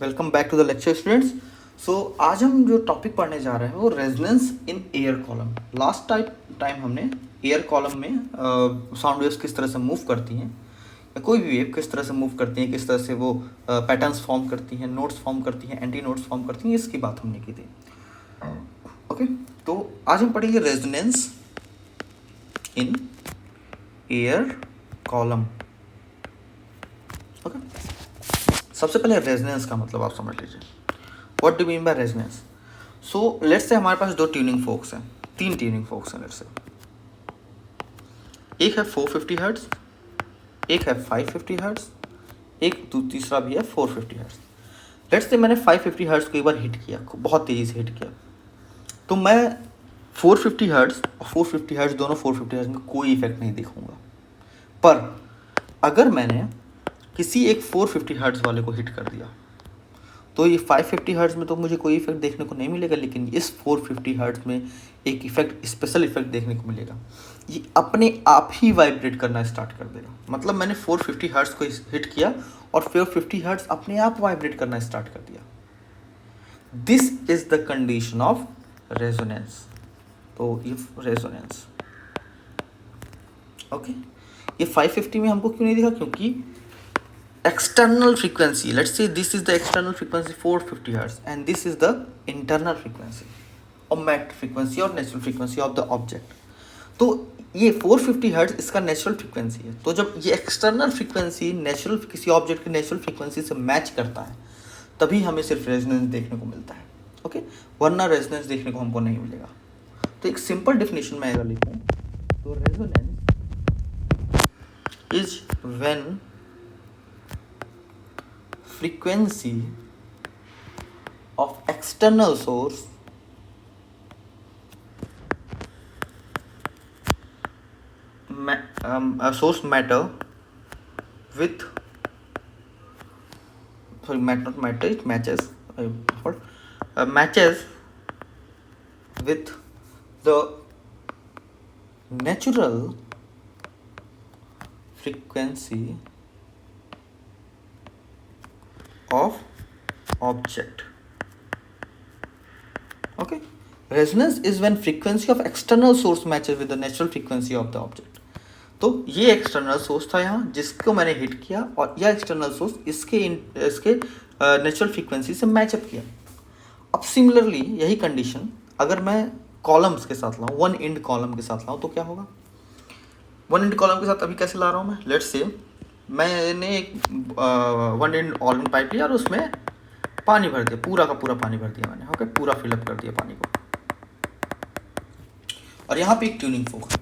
Welcome back to the lecture students. So आज हम जो टॉपिक पढ़ने जा रहे हैं वो resonance in air column. Last time हमने एयर कॉलम में साउंड वेव्स किस तरह से मूव करती हैं या कोई भी वेव किस तरह से मूव करती हैं, किस तरह से वो पैटर्न्स फॉर्म करती हैं, नोट्स फॉर्म करती हैं, एंटी नोट्स फॉर्म करती हैं, इसकी बात हमने की थी। ओके, तो आज हम पढ़ेंगे resonance in air column. Okay, सबसे पहले रेजोनेंस का मतलब आप समझ लीजिए। What do mean by resonance? So let's say हमारे पास दो ट्यूनिंग फोक्स हैं, तीन ट्यूनिंग फोक्स हैं। लेट्स से एक है 450 हर्ट्ज, एक है 550 हर्ट्ज, एक तीसरा भी है 450 हर्ट्ज। लेट्स से मैंने 550 हर्ट्ज को एक बार हिट किया, बहुत तेज़ी से हिट किया, तो मैं 450 हर्ट्ज और 450 हर्ट्ज दोनों 450 हर्ट्ज में कोई इफेक्ट नहीं दिखाऊंगा। पर अगर मैंने किसी एक 450 हर्ट्ज वाले को हिट कर दिया तो ये 550 हर्ट्ज में तो मुझे कोई इफेक्ट देखने को नहीं मिलेगा, लेकिन इस 450 हर्ट्ज में एक इफेक्ट, स्पेशल इफेक्ट देखने को मिलेगा। ये अपने आप ही वाइब्रेट करना स्टार्ट कर देगा। मतलब मैंने 450 हर्ट्ज को हिट किया और 450 हर्ट्ज अपने आप वाइब्रेट करना स्टार्ट कर दिया। This is the condition of resonance. तो ये रेजोनेंस, ओके, ये 550 में हमको क्यों नहीं दिखा? क्योंकि external frequency, let's say this is the external frequency 450 hertz and this is the internal frequency or met frequency or natural frequency of the object। तो ये 450 हर्ट्ज इसका नेचुरल फ्रीक्वेंसी है। तो जब ये एक्सटर्नल फ्रीक्वेंसी नेचुरल किसी object की natural frequency से मैच करता है तभी हमें सिर्फ रेजोनेंस देखने को मिलता है। ओके, वरना रेजोनेंस देखने को हमको नहीं मिलेगा। तो एक सिंपल डेफिनेशन में अगर लिखूं तो resonance is when frequency of external source source matter with not matter, it matches matches with the natural frequency of object। Okay, resonance is when frequency of external source matches with the natural frequency of the object। तो ये external source था यहाँ जिसको मैंने hit किया और यह external source इसके नेचुरल फ्रीक्वेंसी से मैचअप किया। अब सिमिलरली यही कंडीशन अगर मैं कॉलम्स के साथ लाऊं, वन एंड कॉलम के साथ लाऊं तो क्या होगा? वन एंड कॉलम के साथ अभी कैसे ला रहा हूँ मैं? लेट्स से मैंने एक वन एंड ऑल पाइप लिया और उसमें पानी भर दिया, पूरा का पूरा पानी भर दिया मैंने। ओके, पूरा फिलअप कर दिया पानी को। और यहाँ पे एक ट्यूनिंग फोक है,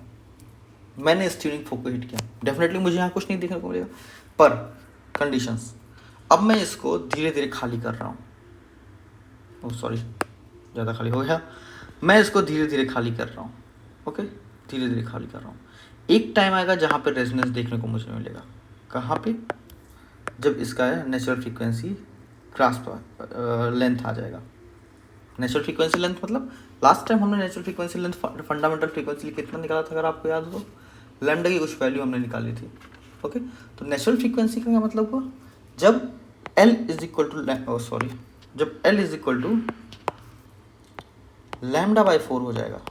मैंने इस ट्यूनिंग फोक को हिट किया। डेफिनेटली मुझे यहाँ कुछ नहीं देखने को मिलेगा, पर कंडीशंस, अब मैं इसको धीरे धीरे खाली कर रहा हूँ। ओह सॉरी, ज़्यादा खाली हो गया। मैं इसको धीरे धीरे खाली कर रहा हूँ। ओके, धीरे धीरे खाली कर रहा हूँ। एक टाइम आएगा जहाँ पे रेजोनेंस देखने को मुझे मिलेगा। कहाँ पे? जब इसका नेचुरल फ्रीक्वेंसी क्रॉस लेंथ आ जाएगा। नेचुरल फ्रीक्वेंसी लेंथ मतलब लास्ट टाइम हमने natural frequency length fundamental frequency कितना निकाला था अगर आपको याद हो तो? लैम्डा की कुछ वैल्यू हमने निकाली थी। ओके, तो नेचुरल फ्रीक्वेंसी का क्या मतलब हुआ? जब L इज इक्वल टू जब L इज इक्वल टू λ/4 हो जाएगा,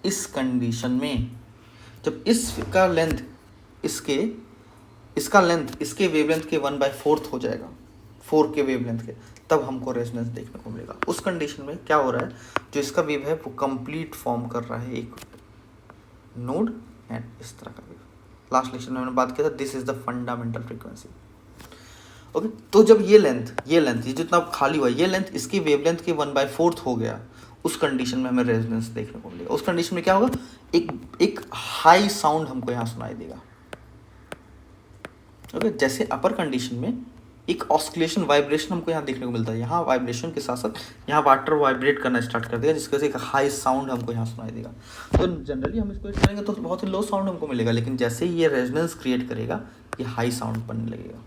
इस कंडीशन में जब इसका लेंथ इसका लेंथ इसके वेवलेंथ के 1/4 हो जाएगा, 4 के वेवलेंथ के, तब हमको रेजोनेंस देखने को मिलेगा। उस कंडीशन में क्या हो रहा है? जो इसका वेव है वो कंप्लीट फॉर्म कर रहा है एक नोड एंड इस तरह का वेव। लास्ट लेक्चर में मैंने बात किया था, this is the fundamental frequency. Okay, तो जब ये जितना खाली हुआ, ये लेंथ इसकी वेवलेंथ के 1/4 हो गया, उस कंडीशन में हमें रेजोनेंस देखने को मिलेगा। उस कंडीशन में क्या होगा? एक हाई साउंड हमको यहाँ सुनाई देगा। ओके, जैसे अपर कंडीशन में एक ऑस्किलेशन, वाइब्रेशन हमको यहाँ देखने को मिलता है। यहाँ वाइब्रेशन के साथ साथ यहाँ वाटर वाइब्रेट करना स्टार्ट कर देगा, जिसकी वजह से एक हाई साउंड हमको यहाँ सुनाई देगा। तो जनरली हम इसको करेंगे तो बहुत ही लो साउंड हमको मिलेगा, लेकिन जैसे ही ये रेजोनेंस क्रिएट करेगा ये हाई साउंड बनने लगेगा।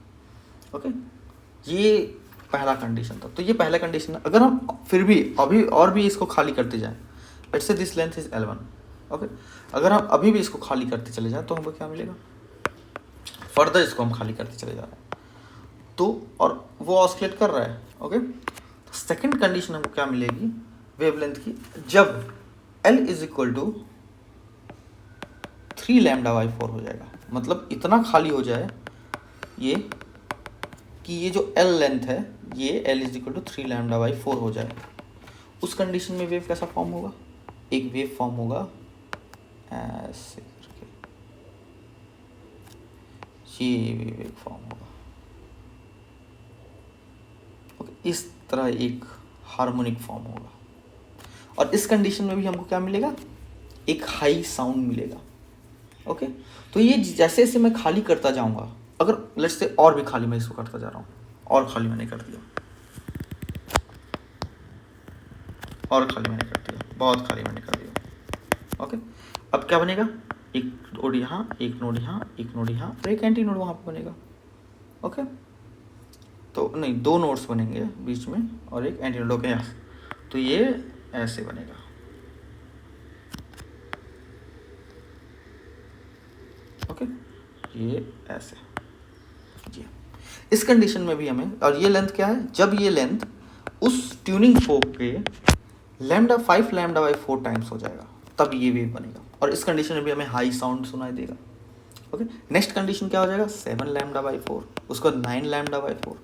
ओके, ये पहला कंडीशन था। तो ये पहला कंडीशन है। अगर हम फिर भी अभी और भी इसको खाली करते जाएँ, let's say this length is L1। Okay, अगर हम अभी भी इसको खाली करते चले जाएँ तो हमको क्या मिलेगा? फर्दर इसको हम खाली करते चले जा रहे हैं तो, और वो ऑस्किलेट कर रहा है ओके, तो सेकंड कंडीशन हमको क्या मिलेगी वेवलेंथ की, जब L is equal to 3 lambda by 4 हो जाएगा, मतलब इतना खाली हो जाए ये कि ये जो L लेंथ है ये L is equal to 3 lambda by 4 हो जाए। उस कंडीशन में वेव कैसा फॉर्म होगा, एक वेव फॉर्म होगा ऐसे करके, ये वेव फॉर्म होगा। ओके, इस तरह एक हार्मोनिक फॉर्म होगा, और इस कंडीशन में भी हमको क्या मिलेगा, एक हाई साउंड मिलेगा। ओके, तो ये जैसे जैसे मैं खाली करता जाऊंगा, अगर लेट्स से और भी खाली मैं इसको करता जा रहा हूँ, और खाली मैंने कर दिया, और खाली मैंने कर दिया, बहुत खाली मैंने कर दिया। ओके, अब क्या बनेगा, एक नोड यहाँ, एक नोड यहाँ, एक नोड यहाँ, और एक एंटी नोड वहाँ पे बनेगा। ओके, तो नहीं, 2 नोड्स बनेंगे बीच में और एक एंटी नोड। ओके, तो ये ऐसे बनेगा। ओके, ये ऐसे जी। इस कंडीशन में भी हमें, और ये लेंथ क्या है, जब ये लेंथ उस ट्यूनिंग फोक पे लैम्डा 5 लैम्डा बाई 4 टाइम्स हो जाएगा, तब ये वेव बनेगा, और इस कंडीशन में भी हमें हाई साउंड सुनाई देगा। ओके, नेक्स्ट कंडीशन क्या हो जाएगा, 7 लैम्डा बाई 4, उसका 9 लैम्डा बाई 4।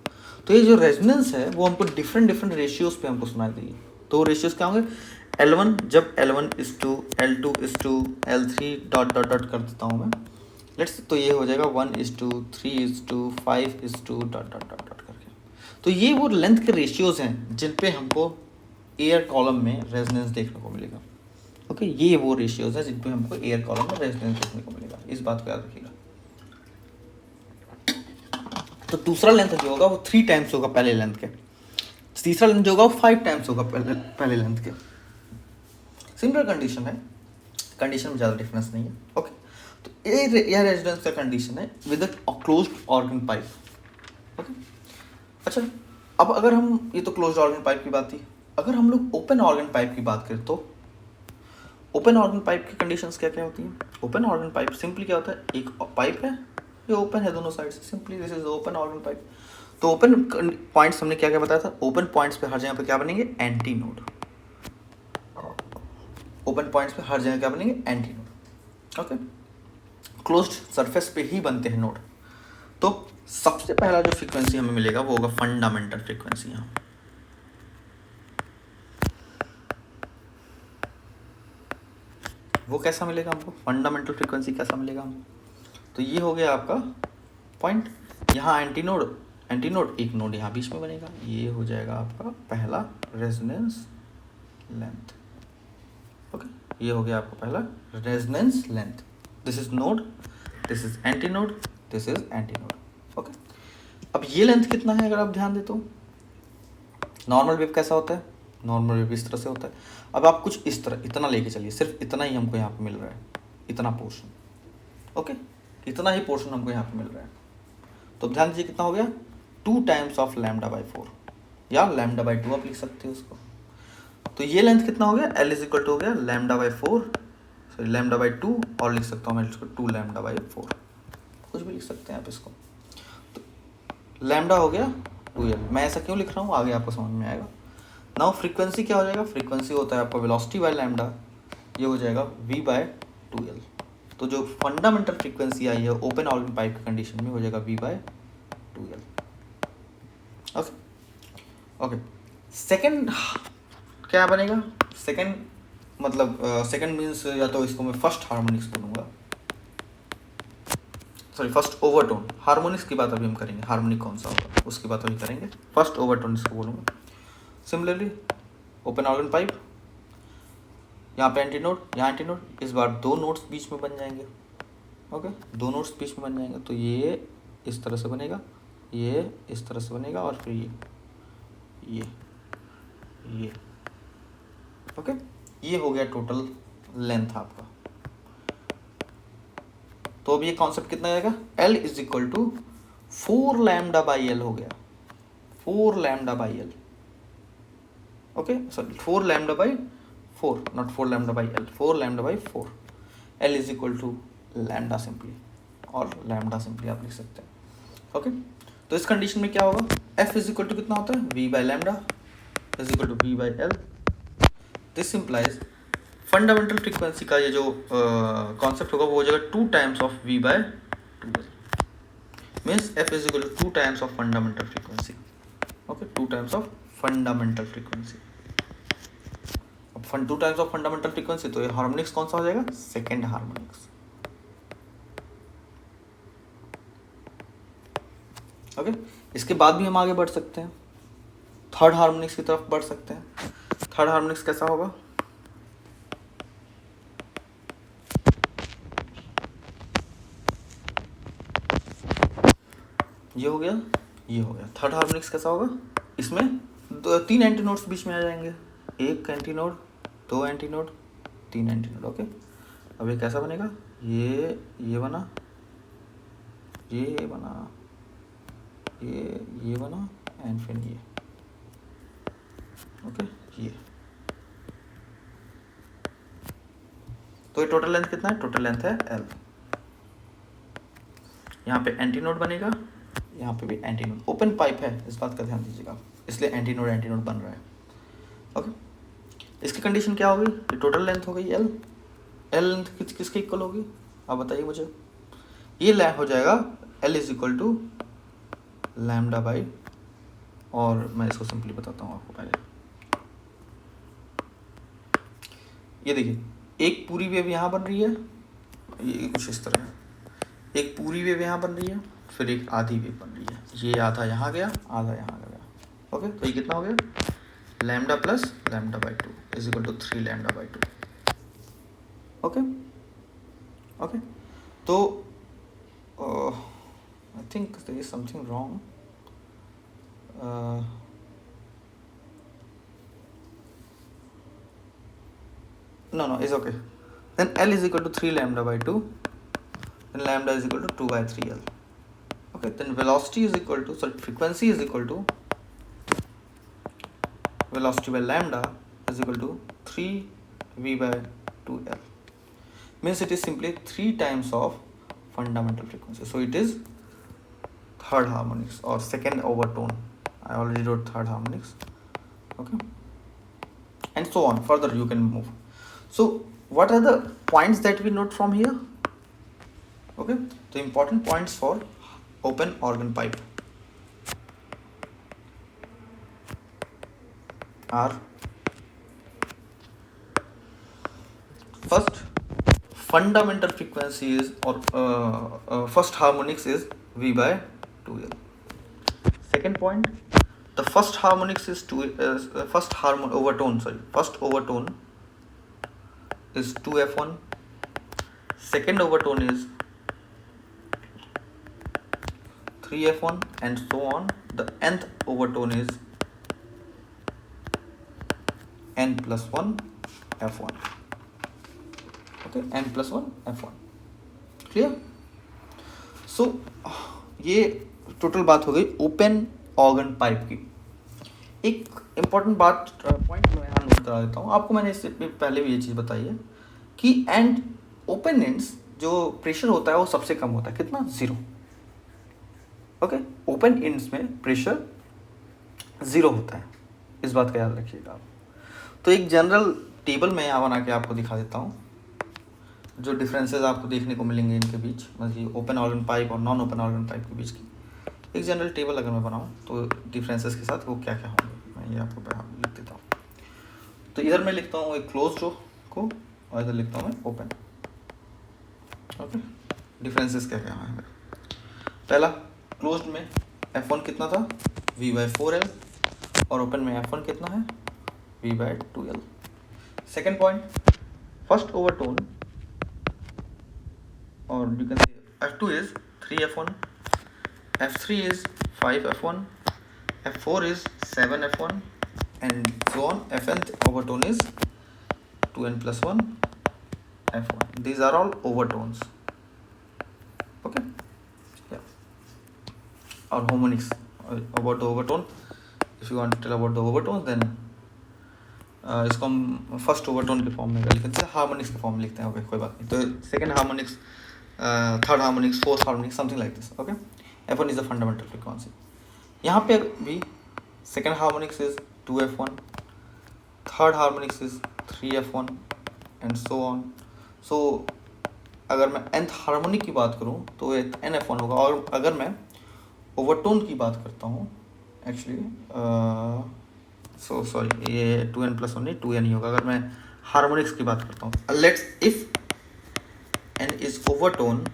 तो ये जो रेजोनेंस है वो हमको डिफरेंट डिफरेंट रेशियोज पे हमको सुनाई देगी। तो रेशियोज क्या होंगे, L1 जब L1 is to L2 is to L3 dot dot dot कर देता हूँ मैं, लेट्स, तो ये हो जाएगा 1:3:5:2 डॉट डॉट डॉट डॉट करके। तो ये वो लेंथ के रेशियोज हैं जिन पे हमको एयर कॉलम में रेजोनेंस देखने को मिलेगा। ओके, ये वो रेशियोज हैं जिन पे हमको एयर कॉलम में रेजोनेंस देखने को मिलेगा, इस बात को याद रखिएगा। तो दूसरा लेंथ जो होगा वो 3 टाइम्स होगा पहले लेंथ के, तीसरा लेंथ जो होगा वो 5 टाइम्स होगा पहले लेंथ के। सिमिलर कंडीशन है, कंडीशन में ज़्यादा डिफरेंस नहीं है। ओके, तो यह रेजोनेंस का कंडीशन है with a closed organ pipe. Okay, अच्छा, अब अगर हम, ये तो क्लोज्ड ऑर्गन पाइप की बात थी, अगर हम लोग ओपन ऑर्गन पाइप की बात करें तो ओपन ऑर्गन पाइप की कंडीशंस क्या क्या होती हैं। ओपन ऑर्गन पाइप सिंपली क्या होता है, एक पाइप है, ये ओपन है दोनों साइड से, simply this is open organ pipe. तो ओपन पॉइंट्स हमने क्या क्या बताया था, ओपन पॉइंट्स पे हर जगह पे क्या बनेंगे, एंटी नोड। ओपन पॉइंट्स पे हर जगह क्या बनेंगे, anti node. Okay, closed surface पे ही बनते हैं नोड। तो सबसे पहला जो फ्रीक्वेंसी हमें मिलेगा वो होगा फंडामेंटल फ्रीक्वेंसी। यहाँ वो कैसा मिलेगा हमको, फंडामेंटल फ्रीक्वेंसी कैसा मिलेगा हमको, तो ये हो गया आपका पॉइंट, यहाँ एंटी नोड एक नोड यहाँ बीच में बनेगा, ये हो जाएगा आपका पहला रेजोनेंस लेंथ। ओके, ये हो गया आपका पहला resonance length, this is node, this is anti node, this is anti node. Okay, अब ये लेंथ कितना है अगर आप ध्यान देते हो, नॉर्मल वेव कैसा होता है, नॉर्मल वेव इस तरह से होता है। अब आप कुछ इस तरह इतना लेके चलिए, सिर्फ इतना ही हमको यहाँ पे मिल रहा है, इतना पोर्शन। ओके, इतना ही पोर्शन हमको यहाँ पे मिल रहा है, तो ध्यान दीजिए कितना हो गया, 2 टाइम्स ऑफ लैम्डा बाई 4, या लैम्डा बाई 2 आप लिख सकते हो उसको। तो ये लेंथ कितना हो गया, L इज इक्वल टू हो गया lambda by 4, sorry lambda by 2, और लिख सकता हूँ मैं इसको 2 लैम्डा बाई 4, कुछ भी लिख सकते हैं आप इसको। तो लैम्डा हो गया 2L, मैं ऐसा क्यों लिख रहा हूँ आगे आपको समझ में आएगा। नाउ फ्रीक्वेंसी क्या हो जाएगा, फ्रीक्वेंसी होता है आपका वेलोसिटी बाय लैम्डा, ये हो जाएगा V बाय 2L। तो जो फंडामेंटल फ्रीक्वेंसी आई है ओपन ऑर्गन पाइप की कंडीशन में हो जाएगा V by 2L। Okay, okay, second क्या बनेगा, सेकेंड मतलब सेकेंड मीन्स या तो इसको मैं फर्स्ट हार्मोनिक्स बोलूँगा, सॉरी फर्स्ट ओवरटोन। हार्मोनिक्स की बात अभी हम करेंगे, हार्मोनिक कौन सा होगा उसकी बात अभी करेंगे, फर्स्ट ओवरटोन इसको बोलूँगा। सिमिलरली ओपन ऑर्गन पाइप, यहाँ पे एंटी नोड, यहाँ एंटी नोड, इस बार 2 नोड्स बीच में बन जाएंगे। ओके, 2 नोड्स बीच में बन जाएंगे, तो ये इस तरह से बनेगा, ये इस तरह से बनेगा, और फिर ये ओके, ये हो गया टोटल लेंथ आपका। तो अब ये कॉन्सेप्ट कितना आएगा, L is equal to 4 lambda by L हो गया, 4 lambda by L। Okay, sorry 4 lambda by 4, not 4 lambda by L, 4 lambda by 4। L is equal to lambda simply, और लैम्डा सिंपली आप लिख सकते हैं। ओके, तो इस कंडीशन में क्या होगा, एफ इज इक्वल टू कितना होता है, V by lambda is equal to V by L. This implies fundamental frequency का ये जो कॉन्सेप्ट होगा वो हो जाएगा 2 times of V by 2l, means F is equal to 2 times of fundamental frequency. Okay, 2 times of fundamental frequency. अब 2 times of fundamental frequency, तो ये हार्मोनिक्स कौन सा हो जाएगा, सेकेंड हार्मोनिक्स। ओके, इसके बाद भी हम आगे बढ़ सकते हैं, थर्ड हार्मोनिक्स की तरफ बढ़ सकते हैं। थर्ड हार्मोनिक्स कैसा होगा, ये हो गया, ये हो गया। थर्ड हार्मोनिक्स कैसा होगा, इसमें 3 एंटी नोड्स बीच में आ जाएंगे, 1 anti node, 2 anti node, 3 anti node. Okay, अब ये कैसा बनेगा, ये बना, ये बना, ये बना एंड फिर ये। ओके, ये तो ये टोटल लेंथ कितना है, टोटल लेंथ है L। यहाँ पे एंटी नोड बनेगा, यहाँ पे भी एंटी नोड, ओपन पाइप है, इस बात का ध्यान दीजिएगा, इसलिए एंटी नोड बन रहा है। ओके, इसकी कंडीशन क्या होगी, ये टोटल लेंथ हो गई L। L लेंथ किसके इक्वल होगी, आप बताइए मुझे। ये लेंथ हो जाएगा L is equal to lambda by, और मैं इसको सिंपली बताता हूँ आपको पहले। ये देखिए, एक पूरी वेव यहाँ बन रही है, ये कुछ इस तरह है, एक पूरी वेव यहाँ बन रही है, फिर एक आधी वेव बन रही है, ये आधा यहाँ गया, आधा यहाँ गया। ओके, तो ये कितना हो गया, lambda plus lambda by 2 is equal to 3 lambda by 2। Okay okay, तो I think there is something wrong. No, it's okay. Then L is equal to 3 lambda by 2. Then lambda is equal to 2 by 3L. Okay, then velocity is equal to, sorry, frequency is equal to, velocity by lambda is equal to 3V by 2L. Means it is simply 3 times of fundamental frequency. So it is third harmonics or second overtone. I already wrote third harmonics. Okay. And so on. Further you can move. So what are the points that we note from here? Okay, the important points for open organ pipe are: first, fundamental frequency is, or first harmonics is V by 2L. Second point, the first harmonics is first overtone is 2F1. Second overtone is 3F1 and so on. The nth overtone is n plus 1 F1. Okay, n plus 1 F1. Clear? So ये total बात हो गई open organ pipe की। एक important बात, point मैं यहाँ note करा देता हूँ आपको, मैंने इससे पहले भी ये चीज़ बताई है कि एंड ओपन एंड्स जो प्रेशर होता है वो सबसे कम होता है, कितना, 0। ओके, ओपन एंड्स में प्रेशर 0 होता है, इस बात का याद रखिएगा आप। तो एक जनरल टेबल मैं यहाँ बना के आपको दिखा देता हूँ, जो डिफरेंसेस आपको देखने को मिलेंगे इनके बीच, मतलब ओपन ऑर्गन पाइप और नॉन ओपन ऑर्गन पाइप के बीच की एक जनरल टेबल अगर मैं बनाऊँ तो डिफरेंसेस के साथ वो क्या क्या होंगे, मैं ये आपको लिख देता हूँ। तो इधर मैं लिखता हूँ एक क्लोज रो को, और इधर लिखता हूँ मैं ओपन। ओके, डिफरेंसेस क्या क्या हैं। पहला, क्लोज्ड में F1 कितना था, V by 4L, और ओपन में F1 कितना है, V by 2L। Second point, first overtone, और you can say F2 is 3F1, F3 is 5F1, F4 is 7F1, and so on. Fnth overtone is 2n plus 1 F1. These are all overtones. Okay, yeah. Or harmonics. About the overtone, if you want to tell about the overtones, then इसको हम first overtone के form में लिखते हैं, harmonics के form में लिखते हैं। ओके, कोई बात नहीं। तो second harmonics, third harmonics, fourth harmonics, something like this. Okay, F1 is the fundamental frequency. यहाँ पे भी second harmonics is 2F1, third harmonics is 3F1 and so on. So अगर मैं nth हार्मोनिक की बात करूँ तो ये NF1 होगा। और अगर मैं ओवरटोन की बात करता हूँ एक्चुअली, सो सॉरी, ये 2n+1 नहीं, 2n ही होगा। अगर मैं हार्मोनिक्स की बात करता हूँ, let's if n is overtone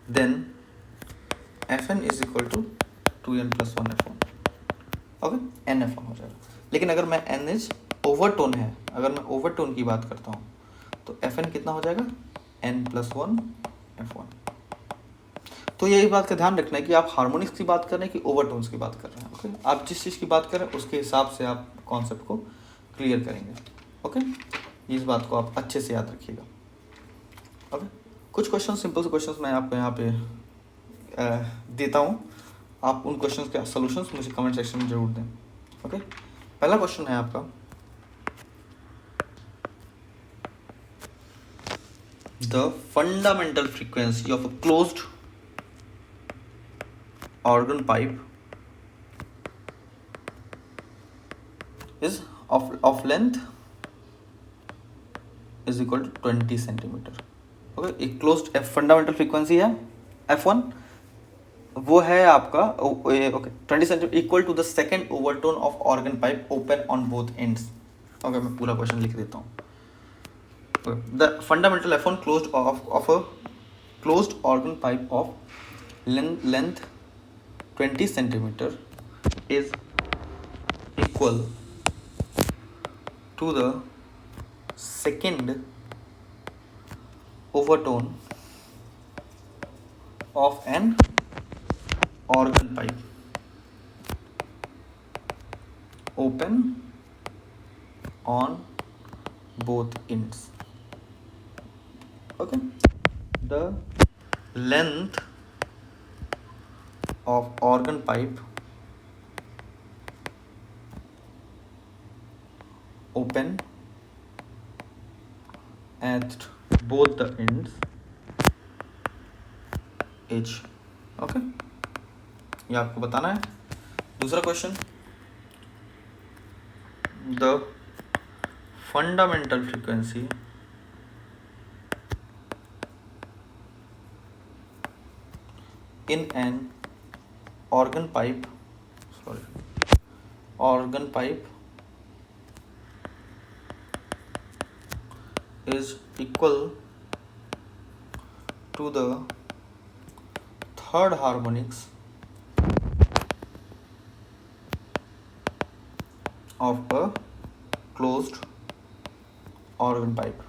then Fn is equal to 2n+1 F1, okay, NF1 हो जाएगा। लेकिन अगर मैं n इज ओवरटोन है, अगर मैं ओवरटोन की बात करता हूँ तो Fn कितना हो जाएगा, n+1 F1। तो यही बात का ध्यान रखना है कि आप हार्मोनिक्स की बात कर रहे हैं कि ओवरटोन्स की बात कर रहे हैं, ओके। आप जिस चीज़ की बात कर रहे हैं उसके हिसाब से आप कॉन्सेप्ट को क्लियर करेंगे, ओके। इस बात को आप अच्छे से याद रखिएगा, ओके। कुछ क्वेश्चन, सिंपल से क्वेश्चंस मैं आपको यहाँ पे देता हूँ। आप उन क्वेश्चंस के सॉल्यूशंस मुझे कमेंट सेक्शन में जरूर दें, ओके। पहला क्वेश्चन है आपका, the fundamental frequency of a closed organ pipe is of length is equal to 20 centimetre, okay. एक क्लोज्ड फंडामेंटल फ्रीक्वेंसी है F1, वो है आपका okay 20 centimetre, equal to the second overtone of organ pipe open on both ends, okay. मैं पूरा question लिख देता हूँ। The fundamental F1 closed of a closed organ pipe of length 20 centimeter is equal to the second overtone of an organ pipe open on both ends, okay. The length of organ pipe open at both the ends h, okay. ये आपको बताना है। दूसरा question, the fundamental frequency in an organ pipe is equal to the third harmonics of a closed organ pipe,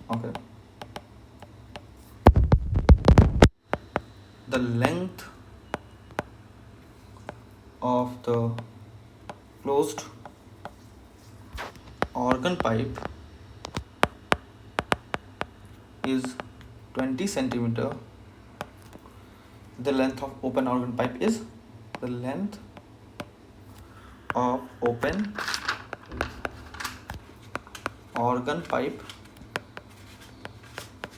okay. The length of the closed organ pipe is 20 centimeter. The length of open organ pipe is the length of open organ pipe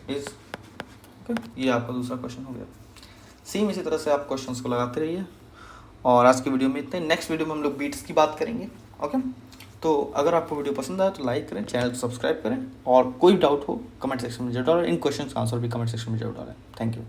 is, okay। ये आपका दूसरा question हो गया। Same इसी तरह से आप questions को लगाते रहिए। और आज की वीडियो में इतने, नेक्स्ट वीडियो में हम लोग बीट्स की बात करेंगे, ओके। तो अगर आपको वीडियो पसंद आए तो लाइक करें, चैनल को सब्सक्राइब करें, और कोई डाउट हो कमेंट सेक्शन में जरूर डालें। इन क्वेश्चन का आंसर भी कमेंट सेक्शन में जरूर डालें। Thank you.